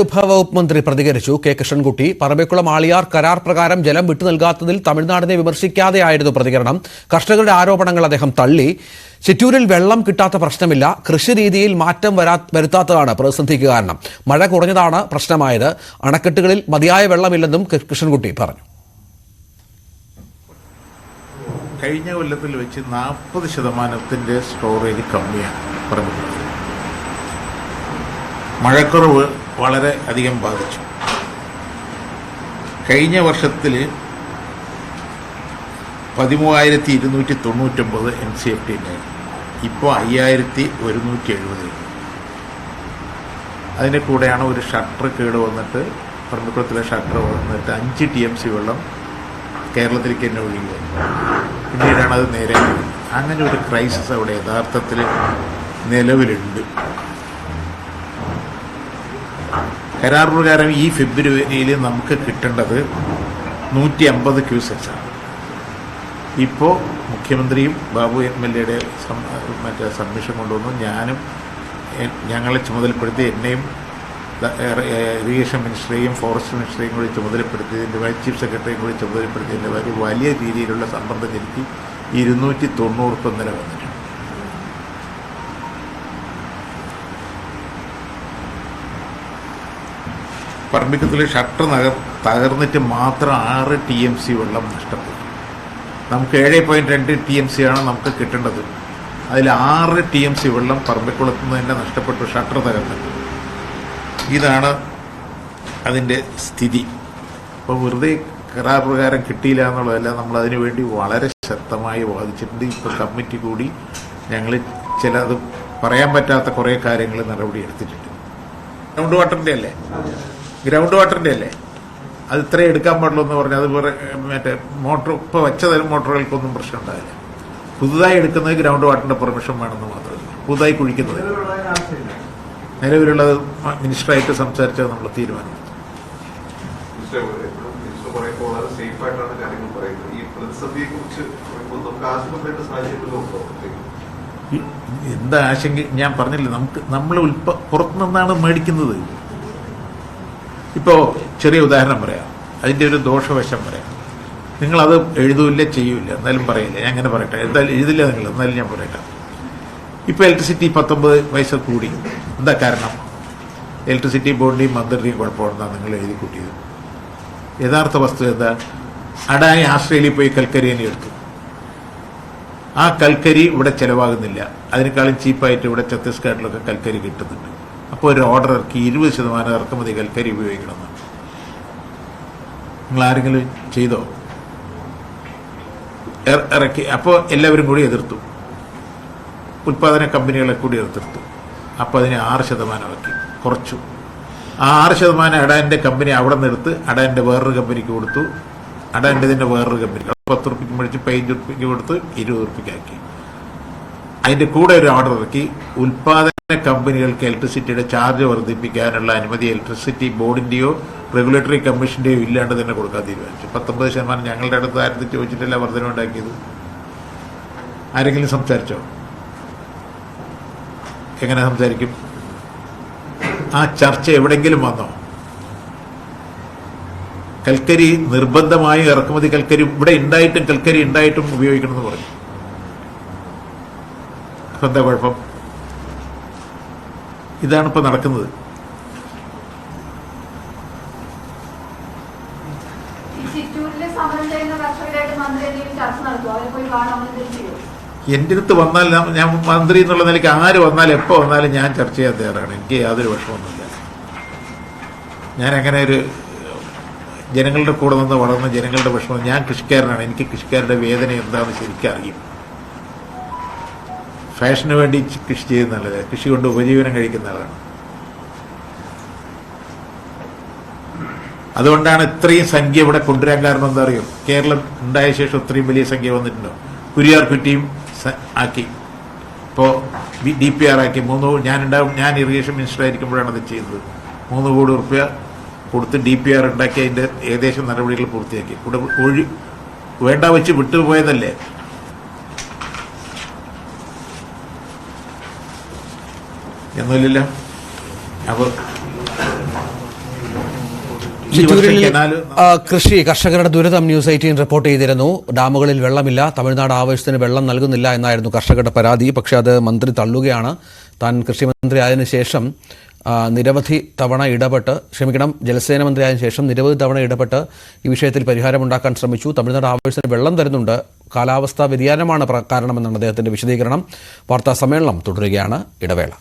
ജലവിഭവ വകുപ്പ് മന്ത്രി പ്രതികരിച്ചു. കെ കൃഷ്ണൻകുട്ടി പറമ്പിക്കുളം ആളിയാർ കരാർ പ്രകാരം ജലം വിട്ടു നൽകാത്തതിൽ തമിഴ്നാടിനെ വിമർശിക്കാതെയായിരുന്നു പ്രതികരണം. കർഷകരുടെ ആരോപണങ്ങൾ അദ്ദേഹം തള്ളി. ചിറ്റൂരിൽ വെള്ളം കിട്ടാത്ത പ്രശ്നമില്ല, കൃഷിരീതിയിൽ മാറ്റം വരുത്താത്തതാണ് പ്രതിസന്ധിക്ക് കാരണം. മഴ കുറഞ്ഞതാണ് പ്രശ്നമായത്. അണക്കെട്ടുകളിൽ മതിയായ വെള്ളമില്ലെന്നും കൃഷ്ണൻകുട്ടി പറഞ്ഞു. കഴിഞ്ഞ കൊല്ലത്തിൽ വെച്ച് 40% സ്റ്റോറേജ് കമ്മിയാണ് പറഞ്ഞിട്ടുള്ളത്. മഴക്കുറവ് വളരെ അധികം ബാധിച്ചു. കഴിഞ്ഞ വർഷത്തിൽ 13,299 NCFT ഉണ്ടായിരുന്നു. ഇപ്പോൾ 5,170. അതിൻ്റെ കൂടെയാണ് ഒരു ഷട്ടർ കേട് വന്നിട്ട് പറമ്പിക്കുളത്തിലെ ഷട്ടർ വന്നിട്ട് 5 TMC വെള്ളം കേരളത്തിലേക്ക് തന്നെ ഒഴുകി വന്നു. പിന്നീടാണ് അത് നേരെ അങ്ങനെ ഒരു ക്രൈസിസ് അവിടെ യഥാർത്ഥത്തിൽ നിലവിലുണ്ട്. കരാർ പ്രകാരം ഈ ഫെബ്രുവരിയിൽ നമുക്ക് കിട്ടേണ്ടത് 150 ക്യൂസെക്സാണ്. ഇപ്പോൾ മുഖ്യമന്ത്രിയും ബാബു MLA മറ്റേ സബ്മിഷൻ കൊണ്ടുവന്നു. ഞാനും ഞങ്ങളെ ചുമതലപ്പെടുത്തി എന്നെയും ഇറിഗേഷൻ മിനിസ്റ്ററെയും ഫോറസ്റ്റ് മിനിസ്റ്ററെയും കൂടി ചുമതലപ്പെടുത്തിയതിൻ്റെ വൈസ് ചീഫ് സെക്രട്ടറിയും കൂടി ചുമതലപ്പെടുത്തിയതിൻ്റെ കാര്യം വലിയ രീതിയിലുള്ള സമ്മർദ്ദം ചെലുത്തി 290 ഇന്നലെ വന്നിട്ടുണ്ട്. പറമ്പിക്കുളത്തിലെ ഷട്ടർ തകർന്നിട്ട് മാത്രം 6 TMC വെള്ളം നഷ്ടപ്പെട്ടു. നമുക്ക് 7.2 TMC ആണ് നമുക്ക് കിട്ടേണ്ടത്. അതിൽ 6 TMC വെള്ളം പറമ്പിക്കുളത്ത് നിന്ന് തന്നെ നഷ്ടപ്പെട്ടു, ഷട്ടർ തകർന്നിട്ട്. ഇതാണ് അതിൻ്റെ സ്ഥിതി. അപ്പോൾ വെറുതെ കരാർ പ്രകാരം കിട്ടിയില്ല എന്നുള്ളതല്ല, നമ്മളതിനു വേണ്ടി വളരെ ശക്തമായി വാദിച്ചിട്ടുണ്ട്. ഇപ്പോൾ കമ്മിറ്റി കൂടി ഞങ്ങൾ അത് പറയാൻ പറ്റാത്ത കുറേ കാര്യങ്ങൾ നടപടി എടുത്തിട്ടുണ്ട്. ഗ്രൗണ്ട് വാട്ടറിൻ്റെ അല്ലേ അത് ഇത്രയും എടുക്കാൻ പാടുള്ളൂ എന്ന് പറഞ്ഞാൽ അത് മറ്റേ മോട്ടർ ഇപ്പോൾ വെച്ചതരം മോട്ടറുകൾക്കൊന്നും പ്രശ്നം ഉണ്ടാവില്ല. പുതുതായി എടുക്കുന്നത് ഗ്രൗണ്ട് വാട്ടറിൻ്റെ പെർമിഷൻ വേണമെന്ന് മാത്രമല്ല, പുതുതായി കുഴിക്കുന്നത് നിലവിലുള്ളത് മിനിസ്റ്ററായിട്ട് സംസാരിച്ചത് നമ്മൾ തീരുമാനം. എന്താ ആശങ്ക ഞാൻ പറഞ്ഞില്ല. നമ്മൾ പുറത്തുനിന്നാണ് മേടിക്കുന്നത്. ഇപ്പോൾ ചെറിയ ഉദാഹരണം പറയാം, അതിൻ്റെ ഒരു ദോഷവശം പറയാം. നിങ്ങളത് എഴുതൂല്ല ചെയ്യൂല, എന്നാലും പറയില്ല. ഞാൻ അങ്ങനെ പറയട്ടെ, എന്തായാലും എഴുതില്ല നിങ്ങൾ, എന്നാലും ഞാൻ പറയട്ടെ. ഇപ്പോൾ ഇലക്ട്രിസിറ്റി 19 പൈസ കൂടി. എന്താ കാരണം? ഇലക്ട്രിസിറ്റി ബോർഡിൻ്റെയും മന്ത്രിയുടെയും കുഴപ്പമുണ്ടെന്നാണ് നിങ്ങൾ എഴുതി കൂട്ടിയത്. യഥാർത്ഥ വസ്തു എന്താ? അഡാനി ആസ്ട്രേലിയയിൽ പോയി കൽക്കരി തന്നെ എടുത്തു. ആ കൽക്കരി ഇവിടെ ചിലവാകുന്നില്ല. അതിനേക്കാളും ചീപ്പായിട്ട് ഇവിടെ ഛത്തീസ്ഗഡിലൊക്കെ കൽക്കരി കിട്ടുന്നുണ്ട്. അപ്പോൾ ഒരു ഓർഡർ ഇറക്കി 20% ഇറക്കുമതി കൽക്കരി ഉപയോഗിക്കണമെന്ന്. നിങ്ങൾ ആരെങ്കിലും ചെയ്തോ? ഇറക്കി. അപ്പോൾ എല്ലാവരും കൂടി എതിർത്തു, ഉൽപ്പാദന കമ്പനികളെ കൂടി എതിർത്തു. അപ്പോൾ അതിനെ 6% ആക്കി, കുറച്ചു. ആ 6% അഡാൻ്റെ കമ്പനി അവിടെ നിന്ന് എടുത്ത് അഡാൻ്റെ വേറൊരു കമ്പനിക്ക് കൊടുത്തു. അഡാൻ്റെ തന്നെ വേറൊരു കമ്പനി 10 റുപ്യക്ക് മേടിച്ച് 15 റുപ്യക്ക് കൊടുത്ത് 20 റുപ്യക്കാക്കി. അതിൻ്റെ കൂടെ ഒരു ഓർഡർ ഇറക്കി, ഉൽപ്പാദന കമ്പനികൾക്ക് ഇലക്ട്രിസിറ്റിയുടെ ചാർജ് വർദ്ധിപ്പിക്കാനുള്ള അനുമതി ഇലക്ട്രിസിറ്റി ബോർഡിൻ്റെയോ റെഗുലേറ്ററി കമ്മീഷൻ്റെയോ ഇല്ലാണ്ട് തന്നെ കൊടുക്കാൻ തീരുമാനിച്ചു. 19% ഞങ്ങളുടെ അടുത്ത് ആരും ചോദിച്ചിട്ടല്ല വർധന ഉണ്ടാക്കിയത്. ആരെങ്കിലും സംസാരിച്ചോ? എങ്ങനെ സംസാരിക്കും? ആ ചർച്ച എവിടെയെങ്കിലും വന്നോ? കൽക്കരി നിർബന്ധമായും ഇറക്കുമതി കൽക്കരി ഇവിടെ ഉണ്ടായിട്ടും കൽക്കരി ഉണ്ടായിട്ടും ഉപയോഗിക്കണമെന്ന് പറഞ്ഞു. അപ്പം എന്താ കുഴപ്പം? ഇതാണ് ഇപ്പം നടക്കുന്നത്. എൻ്റെ അടുത്ത് വന്നാൽ ഞാൻ മന്ത്രി എന്നുള്ള നിലയ്ക്ക് ആര് വന്നാലും എപ്പോൾ വന്നാലും ഞാൻ ചർച്ച ചെയ്യാൻ തയ്യാറാണ്. എനിക്ക് യാതൊരു വിഷമമൊന്നുമില്ല. ഞാൻ അങ്ങനെ ഒരു ജനങ്ങളുടെ കൂടെ നിന്ന് വളർന്ന ജനങ്ങളുടെ വിഷമം. ഞാൻ കൃഷിക്കാരനാണ്. എനിക്ക് കൃഷിക്കാരുടെ വേദന എന്താണെന്ന് ശരിക്കും അറിയും. ഫാഷന് വേണ്ടി കൃഷി ചെയ്യുന്ന ആളല്ല, കൃഷി കൊണ്ട് ഉപജീവനം കഴിക്കുന്ന ആളാണ്. അതുകൊണ്ടാണ് ഇത്രയും സംഖ്യ ഇവിടെ കൊണ്ടുവരാൻ കാരണം. എന്താ അറിയോ? കേരളം ഉണ്ടായ ശേഷം ഇത്രയും വലിയ സംഖ്യ വന്നിട്ടുണ്ടോ? കുരിയാർ കുറ്റിയും ആക്കി, ഇപ്പോൾ DPR ആക്കി. ഞാൻ ഇറിഗേഷൻ മിനിസ്റ്റർ ആയിരിക്കുമ്പോഴാണ് അത് ചെയ്തത്. 3 കോടി റുപ്യ കൊടുത്ത് DPR ഉണ്ടാക്കി അതിൻ്റെ ഏകദേശം നടപടികൾ പൂർത്തിയാക്കി. കൂടെ വേണ്ട വെച്ച് വിട്ടുപോയതല്ലേ. ഒന്നുമില്ലല്ലോ. അപ്പോൾ ഈ വർഷം ചിറ്റൂരിൽ കനാല് കൃഷി കർഷകരുടെ ദുരിതം ന്യൂസ് 18 റിപ്പോർട്ട് ചെയ്തിരുന്നു. ഡാമുകളിൽ വെള്ളമില്ല, തമിഴ്നാട് ആവശ്യത്തിന് വെള്ളം നൽകുന്നില്ല എന്നായിരുന്നു കർഷകരുടെ പരാതി. പക്ഷേ അത് മന്ത്രി തള്ളുകയാണ്. താൻ കൃഷിമന്ത്രി ആയതിനു ശേഷം നിരവധി തവണ ഇടപെട്ട് ജലസേന മന്ത്രി ആയതിനു ശേഷം നിരവധി തവണ ഇടപെട്ട് ഈ വിഷയത്തിൽ പരിഹാരമുണ്ടാക്കാൻ ശ്രമിച്ചു. തമിഴ്നാട് ആവശ്യത്തിന് വെള്ളം തരുന്നുണ്ട്, കാലാവസ്ഥാ വ്യതിയാനമാണ് കാരണമെന്നാണ് അദ്ദേഹത്തിന്റെ വിശദീകരണം. വാർത്താ സമ്മേളനം തുടരുകയാണ്. ഇടവേള.